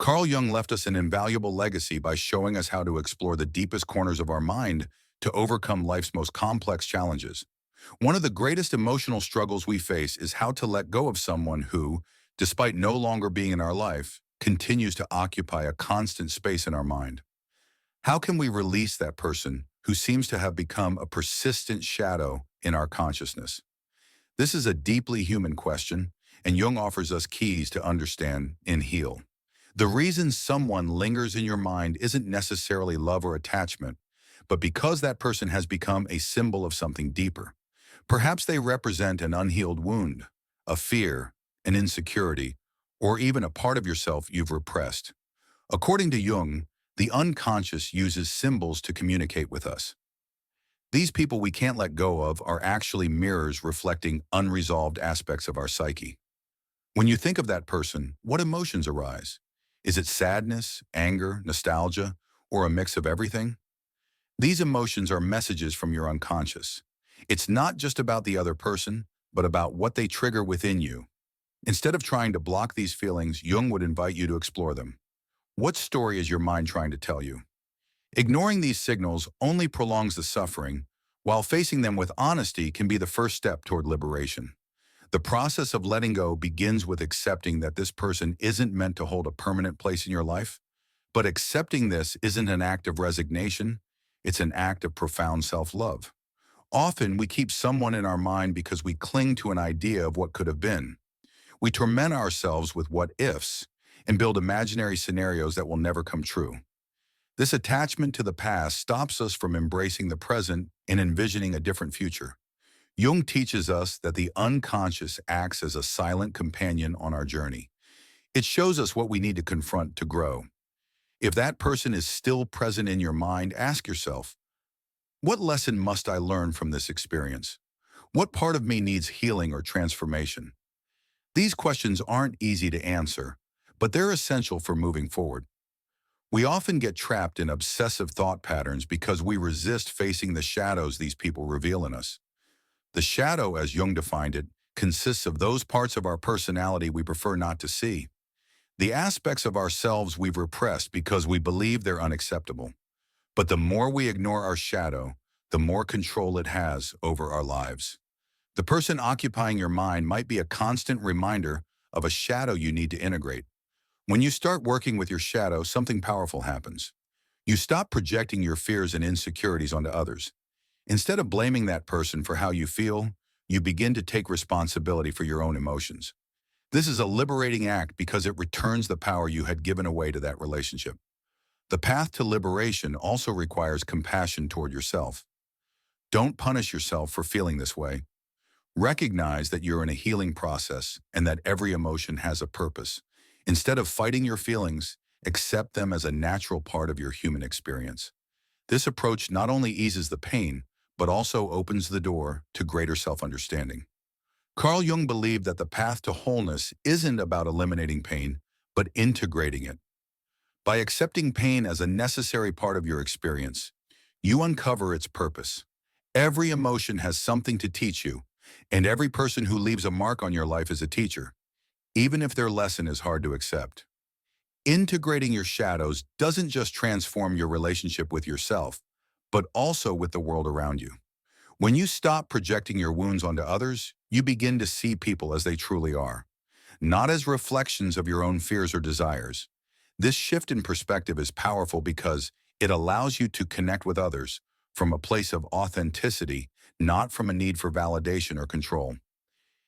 Carl Jung left us an invaluable legacy by showing us how to explore the deepest corners of our mind to overcome life's most complex challenges. One of the greatest emotional struggles we face is how to let go of someone who, despite no longer being in our life, continues to occupy a constant space in our mind. How can we release that person who seems to have become a persistent shadow in our consciousness? This is a deeply human question, and Jung offers us keys to understand and heal. The reason someone lingers in your mind isn't necessarily love or attachment, but because that person has become a symbol of something deeper. Perhaps they represent an unhealed wound, a fear, an insecurity, or even a part of yourself you've repressed. According to Jung, the unconscious uses symbols to communicate with us. These people we can't let go of are actually mirrors reflecting unresolved aspects of our psyche. When you think of that person, what emotions arise? Is it sadness, anger, nostalgia, or a mix of everything? These emotions are messages from your unconscious. It's not just about the other person, but about what they trigger within you. Instead of trying to block these feelings, Jung would invite you to explore them. What story is your mind trying to tell you? Ignoring these signals only prolongs the suffering, while facing them with honesty can be the first step toward liberation. The process of letting go begins with accepting that this person isn't meant to hold a permanent place in your life, but accepting this isn't an act of resignation, it's an act of profound self-love. Often, we keep someone in our mind because we cling to an idea of what could have been. We torment ourselves with what-ifs and build imaginary scenarios that will never come true. This attachment to the past stops us from embracing the present and envisioning a different future. Jung teaches us that the unconscious acts as a silent companion on our journey. It shows us what we need to confront to grow. If that person is still present in your mind, ask yourself, what lesson must I learn from this experience? What part of me needs healing or transformation? These questions aren't easy to answer, but they're essential for moving forward. We often get trapped in obsessive thought patterns because we resist facing the shadows these people reveal in us. The shadow, as Jung defined it, consists of those parts of our personality we prefer not to see, the aspects of ourselves we've repressed because we believe they're unacceptable. But the more we ignore our shadow, the more control it has over our lives. The person occupying your mind might be a constant reminder of a shadow you need to integrate. When you start working with your shadow, something powerful happens. You stop projecting your fears and insecurities onto others. Instead of blaming that person for how you feel, you begin to take responsibility for your own emotions. This is a liberating act because it returns the power you had given away to that relationship. The path to liberation also requires compassion toward yourself. Don't punish yourself for feeling this way. Recognize that you're in a healing process and that every emotion has a purpose. Instead of fighting your feelings, accept them as a natural part of your human experience. This approach not only eases the pain, but also opens the door to greater self-understanding. Carl Jung believed that the path to wholeness isn't about eliminating pain, but integrating it. By accepting pain as a necessary part of your experience, you uncover its purpose. Every emotion has something to teach you, and every person who leaves a mark on your life is a teacher, even if their lesson is hard to accept. Integrating your shadows doesn't just transform your relationship with yourself, but also with the world around you. When you stop projecting your wounds onto others, you begin to see people as they truly are, not as reflections of your own fears or desires. This shift in perspective is powerful because it allows you to connect with others from a place of authenticity, not from a need for validation or control.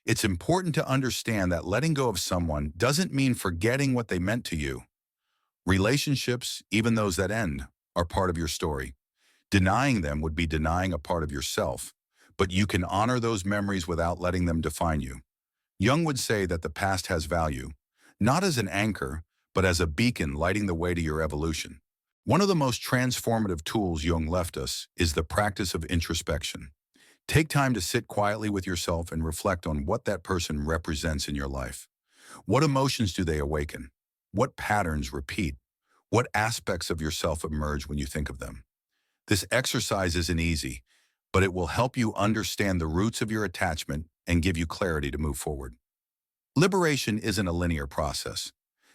It's important to understand that letting go of someone doesn't mean forgetting what they meant to you. Relationships, even those that end, are part of your story. Denying them would be denying a part of yourself, but you can honor those memories without letting them define you. Jung would say that the past has value, not as an anchor, but as a beacon lighting the way to your evolution. One of the most transformative tools Jung left us is the practice of introspection. Take time to sit quietly with yourself and reflect on what that person represents in your life. What emotions do they awaken? What patterns repeat? What aspects of yourself emerge when you think of them? This exercise isn't easy, but it will help you understand the roots of your attachment and give you clarity to move forward. Liberation isn't a linear process.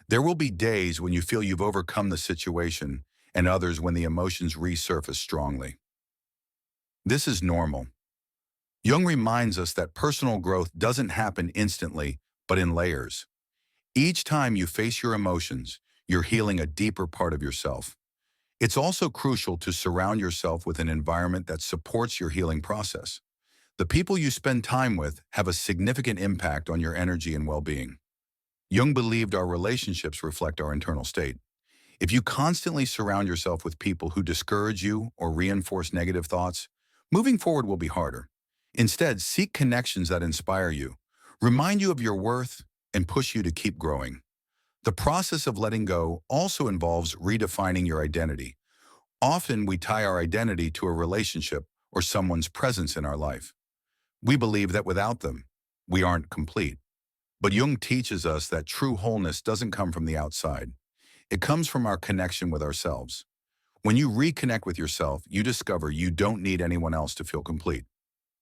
There will be days when you feel you've overcome the situation, and others when the emotions resurface strongly. This is normal. Jung reminds us that personal growth doesn't happen instantly, but in layers. Each time you face your emotions, you're healing a deeper part of yourself. It's also crucial to surround yourself with an environment that supports your healing process. The people you spend time with have a significant impact on your energy and well-being. Jung believed our relationships reflect our internal state. If you constantly surround yourself with people who discourage you or reinforce negative thoughts, moving forward will be harder. Instead, seek connections that inspire you, remind you of your worth, and push you to keep growing. The process of letting go also involves redefining your identity. Often we tie our identity to a relationship or someone's presence in our life. We believe that without them, we aren't complete. But Jung teaches us that true wholeness doesn't come from the outside. It comes from our connection with ourselves. When you reconnect with yourself, you discover you don't need anyone else to feel complete.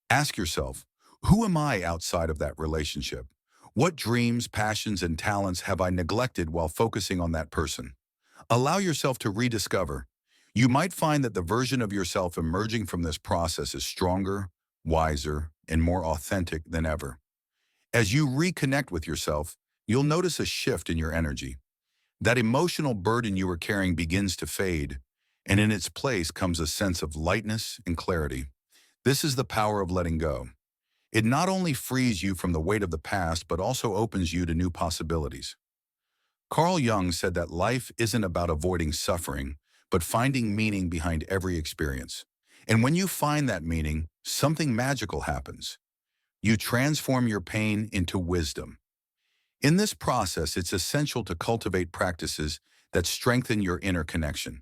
Ask yourself, who am I outside of that relationship? What dreams, passions, and talents have I neglected while focusing on that person? Allow yourself to rediscover. You might find that the version of yourself emerging from this process is stronger, wiser, and more authentic than ever. As you reconnect with yourself, you'll notice a shift in your energy. That emotional burden you were carrying begins to fade, and in its place comes a sense of lightness and clarity. This is the power of letting go. It not only frees you from the weight of the past, but also opens you to new possibilities. Carl Jung said that life isn't about avoiding suffering, but finding meaning behind every experience. And when you find that meaning, something magical happens. You transform your pain into wisdom. In this process, it's essential to cultivate practices that strengthen your inner connection.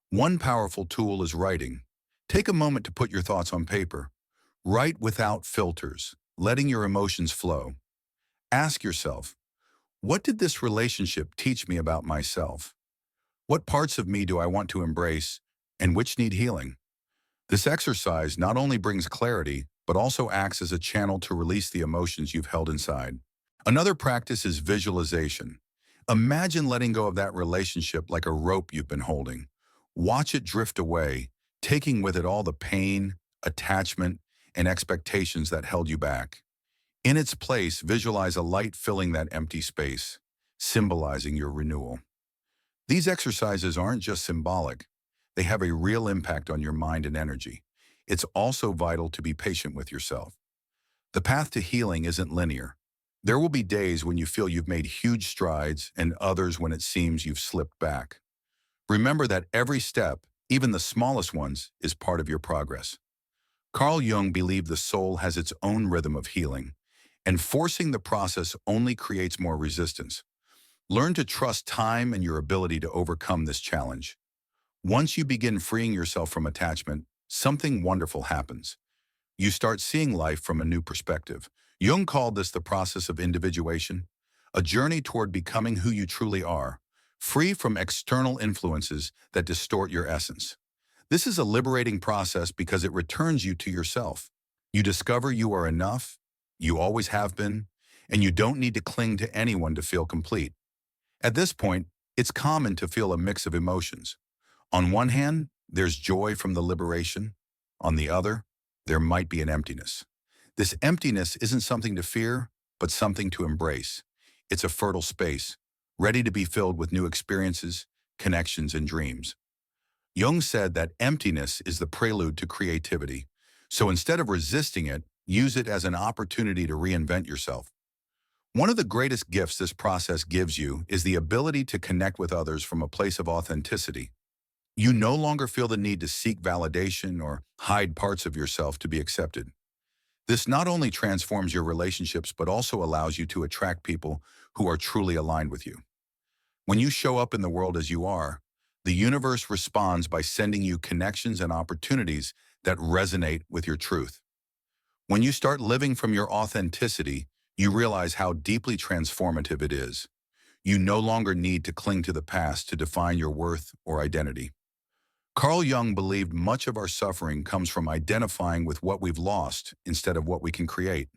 One powerful tool is writing. Take a moment to put your thoughts on paper. Write without filters, letting your emotions flow. Ask yourself, what did this relationship teach me about myself? What parts of me do I want to embrace, and which need healing? This exercise not only brings clarity, but also acts as a channel to release the emotions you've held inside. Another practice is visualization. Imagine letting go of that relationship like a rope you've been holding. Watch it drift away, taking with it all the pain, attachment, and expectations that held you back. In its place, visualize a light filling that empty space, symbolizing your renewal. These exercises aren't just symbolic. They have a real impact on your mind and energy. It's also vital to be patient with yourself. The path to healing isn't linear. There will be days when you feel you've made huge strides and others when it seems you've slipped back. Remember that every step, even the smallest ones, is part of your progress. Carl Jung believed the soul has its own rhythm of healing, and forcing the process only creates more resistance. Learn to trust time and your ability to overcome this challenge. Once you begin freeing yourself from attachment, something wonderful happens. You start seeing life from a new perspective. Jung called this the process of individuation, a journey toward becoming who you truly are, free from external influences that distort your essence. This is a liberating process because it returns you to yourself. You discover you are enough, you always have been, and you don't need to cling to anyone to feel complete. At this point, it's common to feel a mix of emotions. On one hand, there's joy from the liberation. On the other, there might be an emptiness. This emptiness isn't something to fear, but something to embrace. It's a fertile space, ready to be filled with new experiences, connections, and dreams. Jung said that emptiness is the prelude to creativity. So instead of resisting it, use it as an opportunity to reinvent yourself. One of the greatest gifts this process gives you is the ability to connect with others from a place of authenticity. You no longer feel the need to seek validation or hide parts of yourself to be accepted. This not only transforms your relationships, but also allows you to attract people who are truly aligned with you. When you show up in the world as you are, the universe responds by sending you connections and opportunities that resonate with your truth. When you start living from your authenticity, you realize how deeply transformative it is. You no longer need to cling to the past to define your worth or identity. Carl Jung believed much of our suffering comes from identifying with what we've lost instead of what we can create.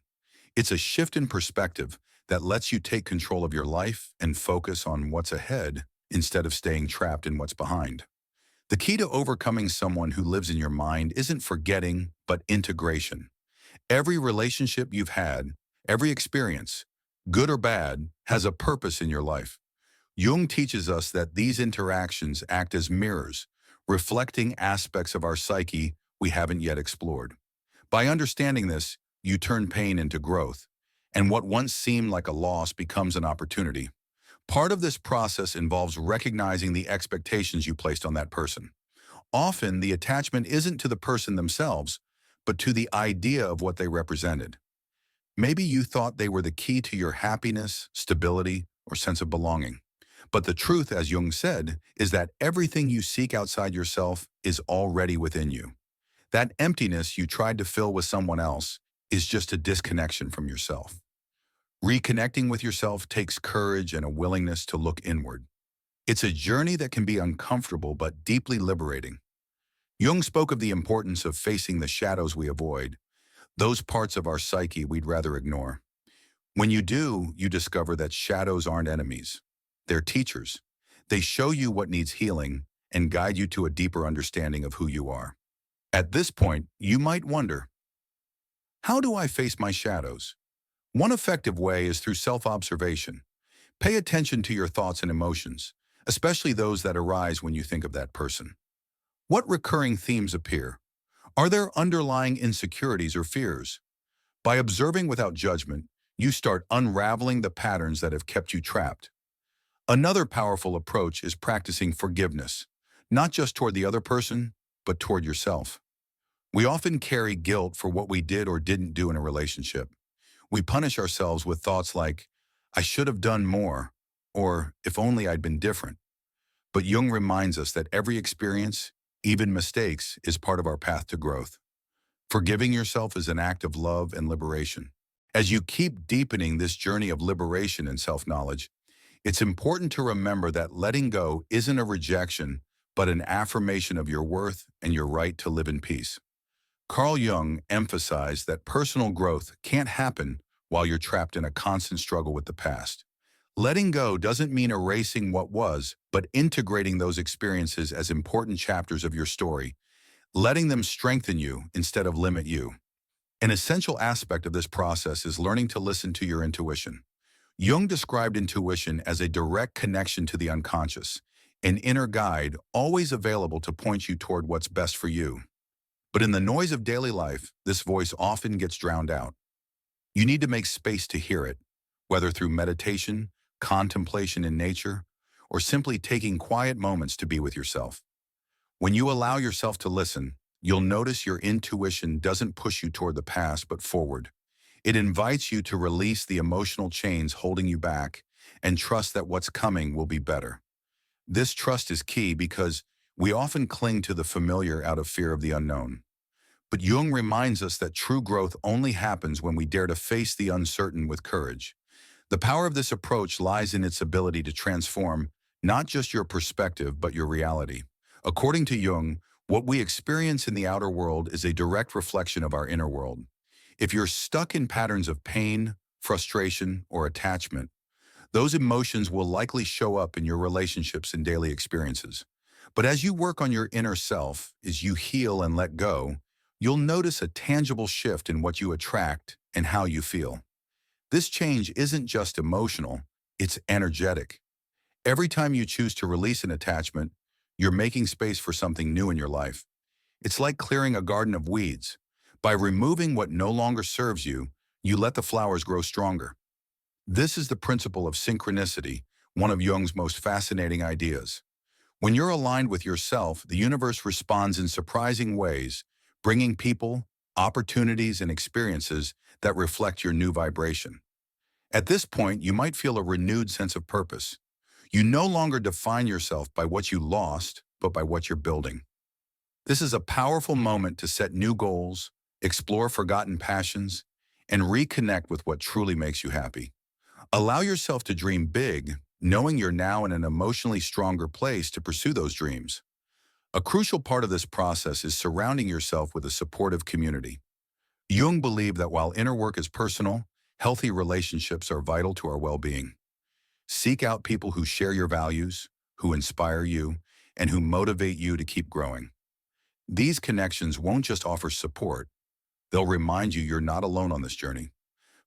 It's a shift in perspective that lets you take control of your life and focus on what's ahead instead of staying trapped in what's behind. The key to overcoming someone who lives in your mind isn't forgetting, but integration. Every relationship you've had, every experience, good or bad, has a purpose in your life. Jung teaches us that these interactions act as mirrors, reflecting aspects of our psyche we haven't yet explored. By understanding this, you turn pain into growth, and what once seemed like a loss becomes an opportunity. Part of this process involves recognizing the expectations you placed on that person. Often, the attachment isn't to the person themselves, but to the idea of what they represented. Maybe you thought they were the key to your happiness, stability, or sense of belonging. But the truth, as Jung said, is that everything you seek outside yourself is already within you. That emptiness you tried to fill with someone else is just a disconnection from yourself. Reconnecting with yourself takes courage and a willingness to look inward. It's a journey that can be uncomfortable but deeply liberating. Jung spoke of the importance of facing the shadows we avoid, those parts of our psyche we'd rather ignore. When you do, you discover that shadows aren't enemies. They're teachers. They show you what needs healing and guide you to a deeper understanding of who you are. At this point, you might wonder, how do I face my shadows? One effective way is through self-observation. Pay attention to your thoughts and emotions, especially those that arise when you think of that person. What recurring themes appear? Are there underlying insecurities or fears? By observing without judgment, you start unraveling the patterns that have kept you trapped. Another powerful approach is practicing forgiveness, not just toward the other person, but toward yourself. We often carry guilt for what we did or didn't do in a relationship. We punish ourselves with thoughts like, I should have done more, or if only I'd been different. But Jung reminds us that every experience, even mistakes, is part of our path to growth. Forgiving yourself is an act of love and liberation. As you keep deepening this journey of liberation and self-knowledge, it's important to remember that letting go isn't a rejection, but an affirmation of your worth and your right to live in peace. Carl Jung emphasized that personal growth can't happen while you're trapped in a constant struggle with the past. Letting go doesn't mean erasing what was, but integrating those experiences as important chapters of your story, letting them strengthen you instead of limit you. An essential aspect of this process is learning to listen to your intuition. Jung described intuition as a direct connection to the unconscious, an inner guide always available to point you toward what's best for you. But in the noise of daily life, this voice often gets drowned out. You need to make space to hear it, whether through meditation, contemplation in nature, or simply taking quiet moments to be with yourself. When you allow yourself to listen, you'll notice your intuition doesn't push you toward the past but forward. It invites you to release the emotional chains holding you back and trust that what's coming will be better. This trust is key because we often cling to the familiar out of fear of the unknown. But Jung reminds us that true growth only happens when we dare to face the uncertain with courage. The power of this approach lies in its ability to transform not just your perspective, but your reality. According to Jung, what we experience in the outer world is a direct reflection of our inner world. If you're stuck in patterns of pain, frustration, or attachment, those emotions will likely show up in your relationships and daily experiences. But as you work on your inner self, as you heal and let go, you'll notice a tangible shift in what you attract and how you feel. This change isn't just emotional, it's energetic. Every time you choose to release an attachment, you're making space for something new in your life. It's like clearing a garden of weeds. By removing what no longer serves you, you let the flowers grow stronger. This is the principle of synchronicity, one of Jung's most fascinating ideas. When you're aligned with yourself, the universe responds in surprising ways, bringing people, opportunities, and experiences that reflect your new vibration. At this point, you might feel a renewed sense of purpose. You no longer define yourself by what you lost, but by what you're building. This is a powerful moment to set new goals, explore forgotten passions, and reconnect with what truly makes you happy. Allow yourself to dream big, knowing you're now in an emotionally stronger place to pursue those dreams. A crucial part of this process is surrounding yourself with a supportive community. Jung believed that while inner work is personal, Healthy relationships are vital to our well-being. Seek out people who share your values, who inspire you, and who motivate you to keep growing. These connections won't just offer support, they'll remind you you're not alone on this journey.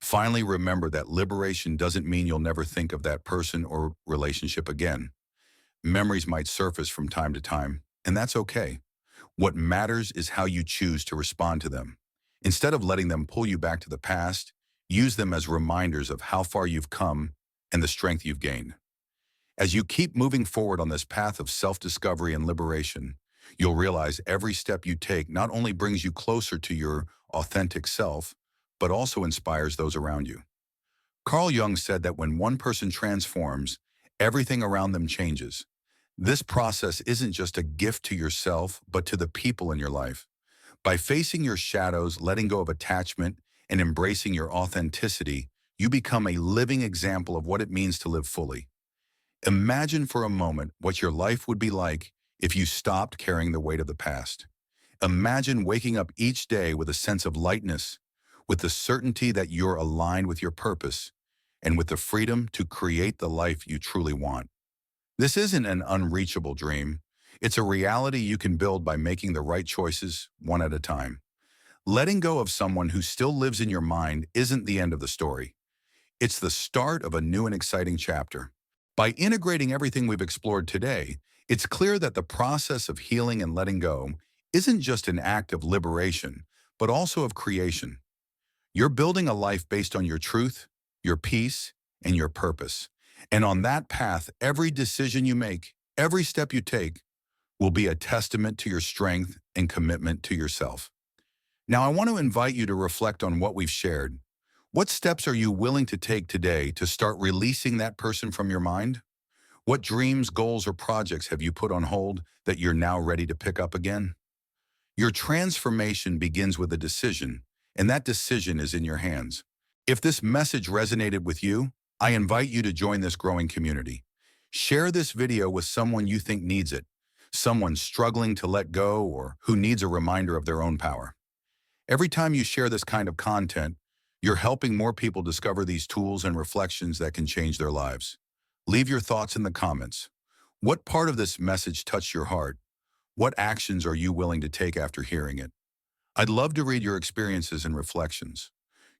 Finally, remember that liberation doesn't mean you'll never think of that person or relationship again. Memories might surface from time to time, and that's okay. What matters is how you choose to respond to them. Instead of letting them pull you back to the past, use them as reminders of how far you've come and the strength you've gained. As you keep moving forward on this path of self-discovery and liberation, you'll realize every step you take not only brings you closer to your authentic self, but also inspires those around you. Carl Jung said that when one person transforms, everything around them changes. This process isn't just a gift to yourself, but to the people in your life. By facing your shadows, letting go of attachment, and embracing your authenticity, you become a living example of what it means to live fully. Imagine for a moment what your life would be like if you stopped carrying the weight of the past. Imagine waking up each day with a sense of lightness, with the certainty that you're aligned with your purpose, and with the freedom to create the life you truly want. This isn't an unreachable dream. It's a reality you can build by making the right choices one at a time. Letting go of someone who still lives in your mind isn't the end of the story. It's the start of a new and exciting chapter. By integrating everything we've explored today, it's clear that the process of healing and letting go isn't just an act of liberation, but also of creation. You're building a life based on your truth, your peace, and your purpose. And on that path, every decision you make, every step you take, will be a testament to your strength and commitment to yourself. Now, I want to invite you to reflect on what we've shared. What steps are you willing to take today to start releasing that person from your mind? What dreams, goals, or projects have you put on hold that you're now ready to pick up again? Your transformation begins with a decision, and that decision is in your hands. If this message resonated with you, I invite you to join this growing community. Share this video with someone you think needs it, someone struggling to let go or who needs a reminder of their own power. Every time you share this kind of content, you're helping more people discover these tools and reflections that can change their lives. Leave your thoughts in the comments. What part of this message touched your heart? What actions are you willing to take after hearing it? I'd love to read your experiences and reflections.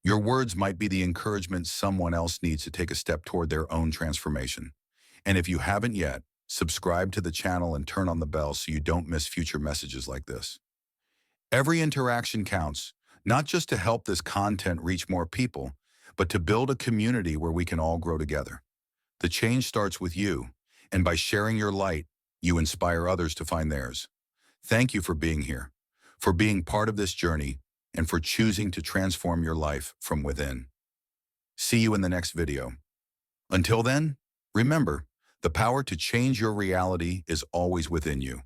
Your words might be the encouragement someone else needs to take a step toward their own transformation. And if you haven't yet, subscribe to the channel and turn on the bell so you don't miss future messages like this. Every interaction counts, not just to help this content reach more people, but to build a community where we can all grow together. The change starts with you, and by sharing your light, you inspire others to find theirs. Thank you for being here, for being part of this journey, and for choosing to transform your life from within. See you in the next video. Until then, remember, the power to change your reality is always within you.